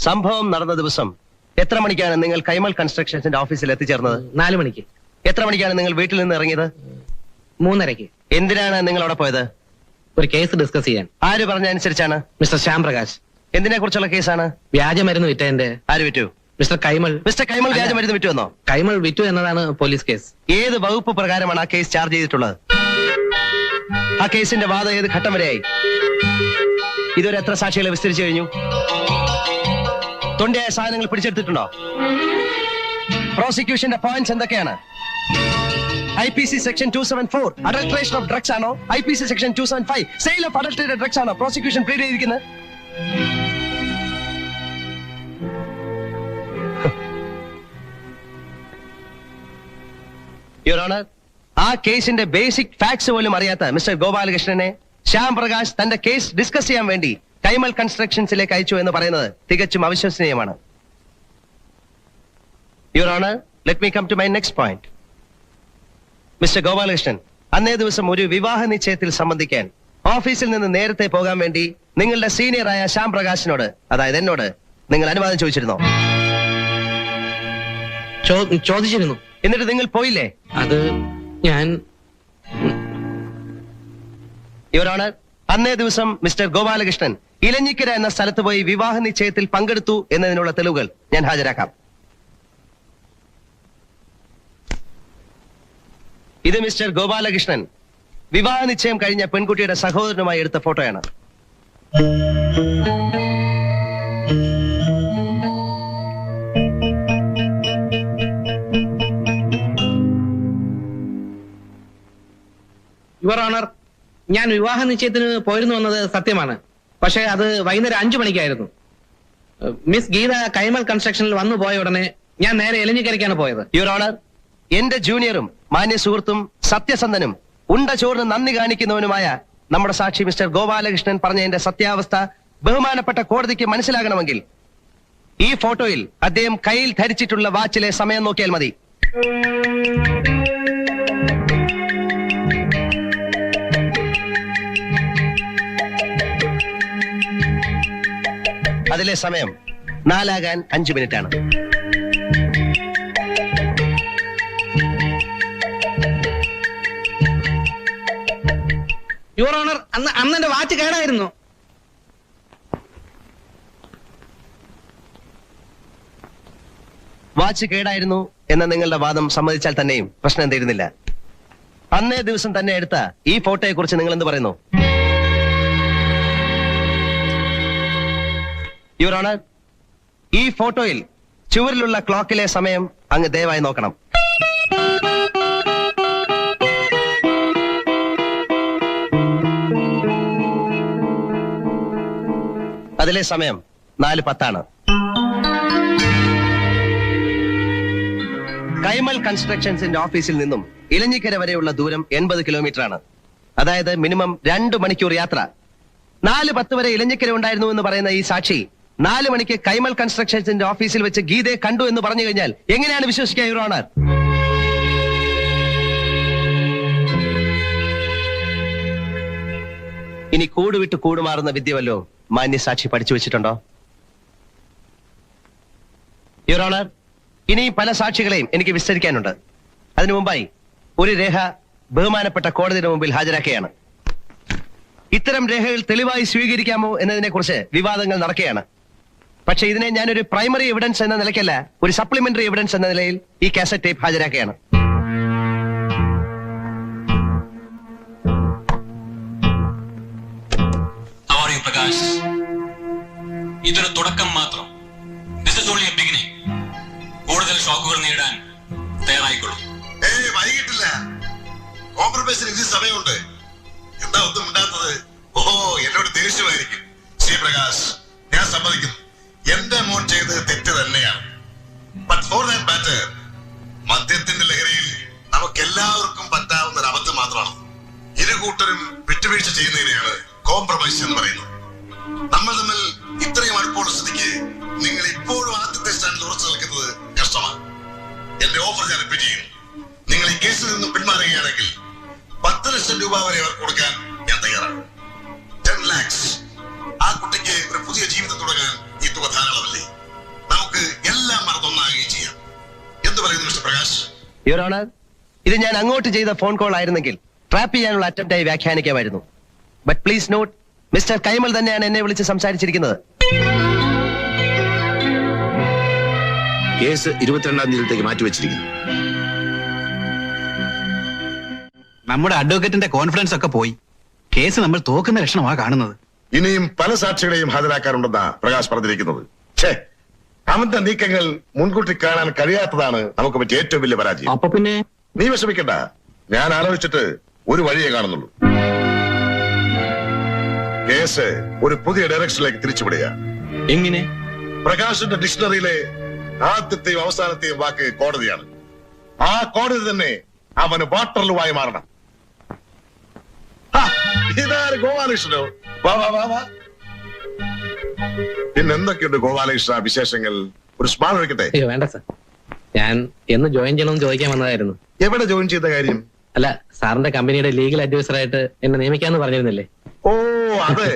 സംഭവം നടന്ന ദിവസം എത്ര മണിക്കാണ് നിങ്ങൾ കൈമൾ കൺസ്ട്രക്ഷൻസിന്റെ ഓഫീസിൽ എത്തിച്ചേർന്നത്? 4 മണിക്ക്. എത്ര മണിക്കാണ് നിങ്ങൾ വീട്ടിൽ നിന്ന് ഇറങ്ങിയത്? 3:30. എന്തിനാണ് നിങ്ങൾ അവിടെ പോയത്? ഒരു കേസ് ഡിസ്കസ് ചെയ്യാൻ. ആര് പറഞ്ഞ അനുസരിച്ചാണ്? മിസ്റ്റർ ശ്യാം പ്രകാശ്. എന്തിനെ കുറിച്ചുള്ള കേസാണ്? വ്യാജമരുന്ന് വിറ്റതിന്റെ. ആര് വിറ്റു? മിസ്റ്റർ കൈമൾ. മിസ്റ്റർ കൈമൾ വ്യാജമരുന്ന് വിറ്റുവെന്നോ? കൈമൾ വിറ്റു എന്നതാണ് പോലീസ് കേസ്. ഏത് വകുപ്പ് പ്രകാരമാണ് ആ കേസ് ചാർജ് ചെയ്തിട്ടുള്ളത്? ആ കേസിന്റെ വാദം ഏത് ഘട്ടം വരെയായി? ഇതുവരെ എത്ര സാക്ഷികളെ വിസ്തരിച്ചു കഴിഞ്ഞു? തൊണ്ടിയായ സാധനങ്ങൾ പിടിച്ചെടുത്തിട്ടുണ്ടോ? പ്രോസിക്യൂഷന്റെ പോയിന്റ്സ് എന്തൊക്കെയാണ്? IPC section 274 adulteration of drugs ആണോ? IPC section 275 sale of adulterated drugs ആണോ പ്രോസിക്യൂഷൻ പ്ലീഡ് ചെയ്തിരിക്കുന്നത്? യുവർ ഓണർ, ആ കേസിന്റെ ബേസിക് ഫാക്ട്സ് പോലും അറിയാത്ത മിസ്റ്റർ ഗോപാലകൃഷ്ണനെ ശ്യാം പ്രകാശ് തന്റെ കേസ് ഡിസ്കസ് ചെയ്യാൻ വേണ്ടി കൈമൾ കൺസ്ട്രക്ഷൻസിലേക്ക് അയച്ചു എന്ന് പറയുന്നത് തികച്ചും അവിശ്വസനീയമാണ്. Your honour, let me come to my next point. Mister Gopalakrishnan അന്നേ ദിവസം ഒരു വിവാഹ നിശ്ചയത്തിൽ സംബന്ധിക്കാൻ ഓഫീസിൽ നിന്ന് നേരത്തെ പോകാൻ വേണ്ടി നിങ്ങളുടെ സീനിയറായ ശ്യാം പ്രകാശിനോട്, അതായത് എന്നോട്, നിങ്ങൾ അനുവാദം ചോദിച്ചിരുന്നോ? ചോദിച്ചിരുന്നു. എന്നിട്ട് നിങ്ങൾ പോയില്ലേ? അത് ഞാൻ. യുവർ ഓണർ, അന്നേ ദിവസം മിസ്റ്റർ ഗോപാലകൃഷ്ണൻ ഇലഞ്ഞിക്കര എന്ന സ്ഥലത്ത് പോയി വിവാഹ നിശ്ചയത്തിൽ പങ്കെടുത്തു എന്നതിനുള്ള തെളിവുകൾ ഞാൻ ഹാജരാക്കാം. ഇത് മിസ്റ്റർ ഗോപാലകൃഷ്ണൻ വിവാഹ നിശ്ചയം കഴിഞ്ഞ പെൺകുട്ടിയുടെ സഹോദരനുമായി എടുത്ത ഫോട്ടോയാണ്. യുവർ ഓണർ, ഞാൻ വിവാഹ നിശ്ചയത്തിന് പോയിരുന്നു എന്നത് സത്യമാണ്. പക്ഷേ അത് വൈകുന്നേരം 5 മണിക്കായിരുന്നു. മിസ് ഗീത കൈമൾ കൺസ്ട്രക്ഷനിൽ വന്നു പോയ ഉടനെ ഞാൻ നേരെ എലഞ്ഞിക്കരയ്ക്കാണ് പോയത്. യുവർ ഓണർ, എന്റെ ജൂനിയറും മാന്യ സുഹൃത്തും സത്യസന്ധനും ഉണ്ട ചോറിന് നന്ദി കാണിക്കുന്നവനുമായ നമ്മുടെ സാക്ഷി മിസ്റ്റർ ഗോപാലകൃഷ്ണൻ പറഞ്ഞതിന്റെ സത്യാവസ്ഥ ബഹുമാനപ്പെട്ട കോടതിക്ക് മനസ്സിലാകണമെങ്കിൽ ഈ ഫോട്ടോയിൽ അദ്ദേഹം കയ്യിൽ ധരിച്ചിട്ടുള്ള വാച്ചിലെ സമയം നോക്കിയാൽ മതി. അതിലെ സമയം 4 ആകാൻ 5 മിനിറ്റാണ്. യുവർ ഓണർ, അന്ന് എന്റെ വാച്ച് കേടായിരുന്നു. വാച്ച് കേടായിരുന്നു എന്ന നിങ്ങളുടെ വാദം സമ്മതിച്ചാൽ തന്നെയും പ്രശ്നം എന്തായിരുന്നില്ല. അന്നേ ദിവസം തന്നെ എടുത്ത ഈ ഫോട്ടോയെ കുറിച്ച് നിങ്ങൾ എന്ത് പറയുന്നു? യുവർ ഓണർ, ഈ ഫോട്ടോയിൽ ചുവരിലുള്ള ക്ലോക്കിലെ സമയം അങ്ങ് ദയവായി നോക്കണം. അതിലെ സമയം 4:10. കൈമൾ കൺസ്ട്രക്ഷൻസിന്റെ ഓഫീസിൽ നിന്നും ഇലഞ്ഞിക്കര വരെയുള്ള ദൂരം 80 കിലോമീറ്റർ ആണ്. അതായത് മിനിമം 2 മണിക്കൂർ യാത്ര. 4:10 വരെ ഇലഞ്ഞിക്കര ഉണ്ടായിരുന്നു എന്ന് പറയുന്ന ഈ സാക്ഷി 4 മണിക്ക് കൈമൾ കൺസ്ട്രക്ഷൻസിന്റെ ഓഫീസിൽ വെച്ച് ഗീതയെ കണ്ടു എന്ന് പറഞ്ഞു കഴിഞ്ഞാൽ എങ്ങനെയാണ് വിശ്വസിക്കുക യുവർ ഓണർ? ഇനി കൂടുവിട്ട് കൂടുമാറുന്ന വിദ്യ വല്ലോ മാന്യ സാക്ഷി പഠിച്ചു വെച്ചിട്ടുണ്ടോ? യുവർ ഓണർ, ഇനി പല സാക്ഷികളെയും എനിക്ക് വിസ്തരിക്കാനുണ്ട്. അതിനു മുമ്പായി ഒരു രേഖ ബഹുമാനപ്പെട്ട കോടതിയുടെ മുമ്പിൽ ഹാജരാക്കുകയാണ്. ഇത്തരം രേഖകൾ തെളിവായി സ്വീകരിക്കാമോ എന്നതിനെ കുറിച്ച് വിവാദങ്ങൾ നടക്കുകയാണ്. പക്ഷെ ഇതിനെ ഞാനൊരു പ്രൈമറി എവിഡൻസ് എന്ന നിലയ്ക്കല്ല, ഒരു സപ്ലിമെന്ററി എവിഡൻസ് എന്ന നിലയിൽ ഈ കാസറ്റ് ടേപ്പ് ഹാജരാക്കുകയാണ്. പ്രകാശ്, ഇതൊരു തുടക്കം മാത്രം. This is only a beginning. കൂടുതൽ ഷോക്കുകൾ നേടാൻ തയ്യാറായിക്കൊള്ളൂ. വൈകിട്ടില്ല, കോംപ്രമൈസിന് ഇത് സമയമുണ്ട്. എന്താ ഒന്നും ഉണ്ടാത്തത്? ഓഹോ, എന്നോട് ദേഷ്യമായിരിക്കും. ശ്രീ പ്രകാശ്, ഞാൻ സമ്മതിക്കുന്നു, എന്റെ മോൻ ചെയ്തത് തെറ്റ് തന്നെയാണ്. ബട്ട് ഫോർ ദാറ്റ് മാറ്റർ, മദ്യത്തിന്റെ ലഹരിയിൽ നമുക്കെല്ലാവർക്കും പറ്റാവുന്ന ഒരു അബദ്ധം മാത്രമാണ്. ഇരുകൂട്ടരും വിട്ടുവീഴ്ച ചെയ്യുന്നതിനെയാണ് കോംപ്രമൈസ് എന്ന് പറയുന്നത്. നമ്മൾ തമ്മിൽ ഇത്രയും അടുപ്പമുള്ള സ്ഥിതിക്ക് നിങ്ങൾ ഇപ്പോഴും ആദ്യത്തെ സ്റ്റാൻഡിൽ ഉറച്ചു നിൽക്കുന്നത് കഷ്ടമാണ്. എന്റെ ഓഫർ ഞാൻ റിപ്പീറ്റ് ചെയ്യുന്നു. നിങ്ങൾ ഈ കേസിൽ നിന്നും പിന്മാറുകയാണെങ്കിൽ 10 ലക്ഷം രൂപ വരെ അവർക്ക് കൊടുക്കാൻ ഞാൻ തയ്യാറാണ്. 10 lakhs. ആ കുട്ടിക്ക് ഒരു പുതിയ ജീവിതം തുടങ്ങാൻ ഈ തുക ധാരാളമല്ലേ? പ്രകാശ്. യുവർ ഓണർ, ഇത് ഞാൻ അങ്ങോട്ട് ചെയ്ത ഫോൺ കോൾ ആയിരുന്നെങ്കിൽ ട്രാപ്പ് ചെയ്യാനുള്ള അറ്റംപ്റ്റ് ആയി വ്യാഖ്യാനിക്കാമായിരുന്നു. But please note, mister Kaimal തന്നെയാണ് എന്നെ വിളിച്ച് സംസാരിച്ചിരിക്കുന്നത്. കേസ് 22-ാം തീയതിയിലേക്ക് മാറ്റിവെച്ചിരിക്കുന്നു. നമ്മുടെ അഡ്വക്കേറ്റിന്റെ കോൺഫിഡൻസ് ഒക്കെ പോയി. കേസ് നമ്മൾ തോക്കുന്ന ലക്ഷണമാ കാണുന്നത്. ഇനിയും പല സാക്ഷികളെയും ഹാജരാക്കാറുണ്ടെന്നാ പ്രകാശ് പറഞ്ഞിരിക്കുന്നത്. ഛേ, അവന്റെ നീക്കങ്ങൾ മുൻകൂട്ടി കാണാൻ കഴിയാത്തതാണ് നമുക്ക് പറ്റിയ ഏറ്റവും വലിയ പരാജയം. അപ്പൊ പിന്നെ നീ വിഷമിക്കണ്ട, ഞാൻ ആലോചിച്ചിട്ട് ഒരു വഴിയേ കാണുന്നുള്ളൂ. കേസ് ഒരു പുതിയ ഡയറക്ഷനിലേക്ക് തിരിച്ചുവിടുക. എങ്ങനെ? പ്രകാശിന്റെ ഡിക്ഷണറിയിലെ ആദ്യത്തെയും അവസാനത്തെയും വാക്ക് കോടതിയാണ്. ആ കോടതി തന്നെ അവന് വാട്ടർലുവായി മാറണം. ഇതാര് ഗോപാലകൃഷ്ണനോ? വാ വാ വാ വാ. പിന്നെ എന്തൊക്കെയുണ്ട് ഗോപാലകൃഷ്ണ വിശേഷങ്ങൾ? ഒരു സ്മാൾ വെക്കട്ടെ? അയ്യോ വേണ്ട സർ, ഞാൻ എന്ന് ജോയിൻ ചെയ്യണമെന്ന് ചോദിക്കാൻ വന്നതായിരുന്നു. എവിടെ ജോയിൻ ചെയ്ത കാര്യം? അല്ല, സാറിന്റെ കമ്പനിയുടെ ലീഗൽ അഡ്വൈസറായിട്ട് എന്നെ നിയമിക്കാന്ന് പറഞ്ഞിരുന്നില്ലേ? ഓ അതെ,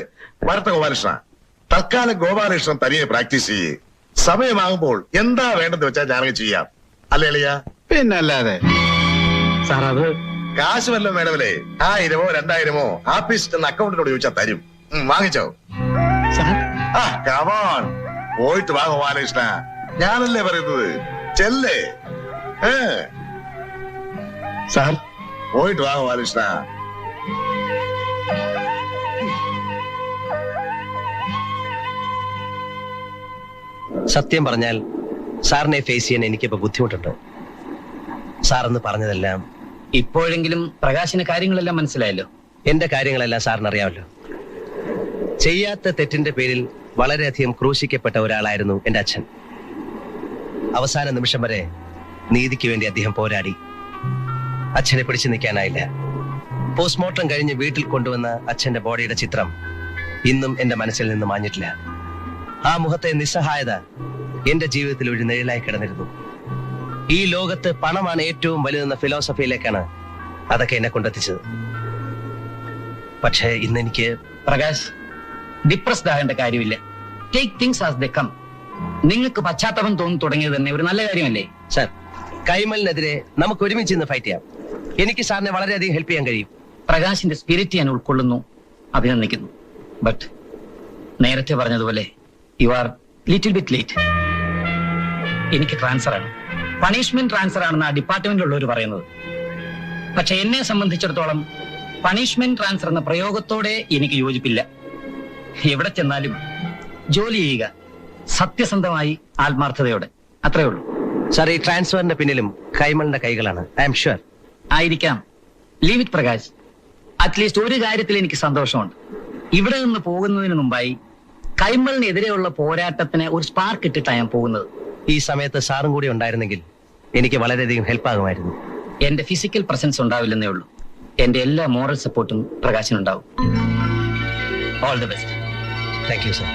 വരട്ടെ ഗോപാലകൃഷ്ണ. തൽക്കാലം ഗോപാലകൃഷ്ണൻ തനിയെ പ്രാക്ടീസ് ചെയ്യേ. സമയമാകുമ്പോൾ എന്താ വേണ്ടെന്ന് വെച്ചാൽ ഞാനങ്ങ് ചെയ്യാം. അല്ലേ അളിയ? പിന്നല്ലാതെ. സാർ അത് കാശ് വല്ലതും വേണമല്ലേ? 1000-ഓ 2000-ഓ ആഫീസിൽ അക്കൗണ്ടിനോട് ചോദിച്ചാൽ തരും. വാങ്ങിച്ചോ? സാർ കമോൺ, പോയിട്ട് വാ ഗോപാലകൃഷ്ണ. ഞാനല്ലേ പറയുന്നത്, ചെല്ലേ. സാർ, പോയിട്ട് വാ ഗോപാലകൃഷ്ണ. സത്യം പറഞ്ഞാൽ സാറിനെ ഫേസ് ചെയ്യാൻ എനിക്കിപ്പോ ബുദ്ധിമുട്ടുണ്ട്. സാറെന്ന് പറഞ്ഞതെല്ലാം ഇപ്പോഴെങ്കിലും പ്രകാശിന് കാര്യങ്ങളെല്ലാം മനസ്സിലായല്ലോ. എന്റെ കാര്യങ്ങളെല്ലാം സാറിന് അറിയാമല്ലോ. ചെയ്യാത്ത തെറ്റിന്റെ പേരിൽ വളരെയധികം ക്രൂശിക്കപ്പെട്ട ഒരാളായിരുന്നു എന്റെ അച്ഛൻ. അവസാന നിമിഷം വരെ നീതിക്ക് വേണ്ടി അദ്ദേഹം പോരാടി. അച്ഛനെ പിടിച്ചു നിൽക്കാനായില്ല. പോസ്റ്റ്മോർട്ടം കഴിഞ്ഞ് വീട്ടിൽ കൊണ്ടുവന്ന അച്ഛന്റെ ബോഡിയുടെ ചിത്രം ഇന്നും എന്റെ മനസ്സിൽ നിന്ന് മാഞ്ഞിട്ടില്ല. ആ മുഖത്തെ നിസ്സഹായത എന്റെ ജീവിതത്തിൽ ഒരു നിഴലായി കിടന്നിരുന്നു. ഈ ലോകത്ത് പണമാണ് ഏറ്റവും വലുതെന്ന ഫിലോസഫിയിലേക്കാണ് അതൊക്കെ എന്നെ കൊണ്ടെത്തിച്ചത്. പക്ഷേ ഇന്നെനിക്ക് പ്രകാശ്, ഡിപ്രസ്ഡ് ആകേണ്ട കാര്യമില്ല. Take things as they come. നിങ്ങൾക്ക് പശ്ചാത്തലം തോന്നി തുടങ്ങിയത് തന്നെ ഒരു നല്ല കാര്യമല്ലേ? സർ, കൈമലിനെതിരെ നമുക്ക് ഒരുമിച്ച് ഇന്ന് ഫൈറ്റ് ചെയ്യാം. എനിക്ക് സാറിനെ വളരെയധികം ഹെൽപ്പ് ചെയ്യാൻ കഴിയും. പ്രകാശിന്റെ സ്പിരിറ്റ് ഞാൻ ഉൾക്കൊള്ളുന്നു, അഭിനന്ദിക്കുന്നു. ബട്ട് നേരത്തെ പറഞ്ഞതുപോലെ you are little bit late. എനിക്ക് ട്രാൻസ്ഫർ ആണ്, പണിഷ്മെന്റ് ട്രാൻസ്ഫർ ആണെന്ന് ആ ഡിപ്പാർട്ട്മെന്റിലുള്ളവർ പറയുന്നത്. പക്ഷെ എന്നെ സംബന്ധിച്ചിടത്തോളം പണിഷ്മെന്റ് ട്രാൻസ്ഫർ എന്ന പ്രയോഗത്തോടെ എനിക്ക് യോജിപ്പില്ല. എവിടെ ചെന്നാലും ജോലി ചെയ്യുക സത്യസന്ധമായി, ആത്മാർത്ഥതയോടെ, അത്രേ ഉള്ളൂ. സർ, ഈ ട്രാൻസ്ഫറിന്റെ പിന്നിലും കൈമളിന്റെ കൈകളാണ്. I am sure. ആയിരിക്കാം. Leave it Prakash. അറ്റ്ലീസ്റ്റ് ഒരു കാര്യത്തിൽ എനിക്ക് സന്തോഷമുണ്ട്. ഇവിടെ നിന്ന് പോകുന്നതിന് മുമ്പായി കൈമളിനെതിരെയുള്ള പോരാട്ടത്തിന് ഒരു സ്പാർക്ക് ഇട്ടിട്ടാണ് ഞാൻ പോകുന്നത്. ഈ സമയത്ത് സാറും കൂടി ഉണ്ടായിരുന്നെങ്കിൽ എനിക്ക് വളരെയധികം ഹെൽപ്പ് ആകുമായിരുന്നു. എന്റെ ഫിസിക്കൽ പ്രസൻസ് ഉണ്ടാവില്ലെന്നേ ഉള്ളൂ. എന്റെ എല്ലാ മോറൽ സപ്പോർട്ടും പ്രകാശിനുണ്ടാവും. All the best. Thank you sir.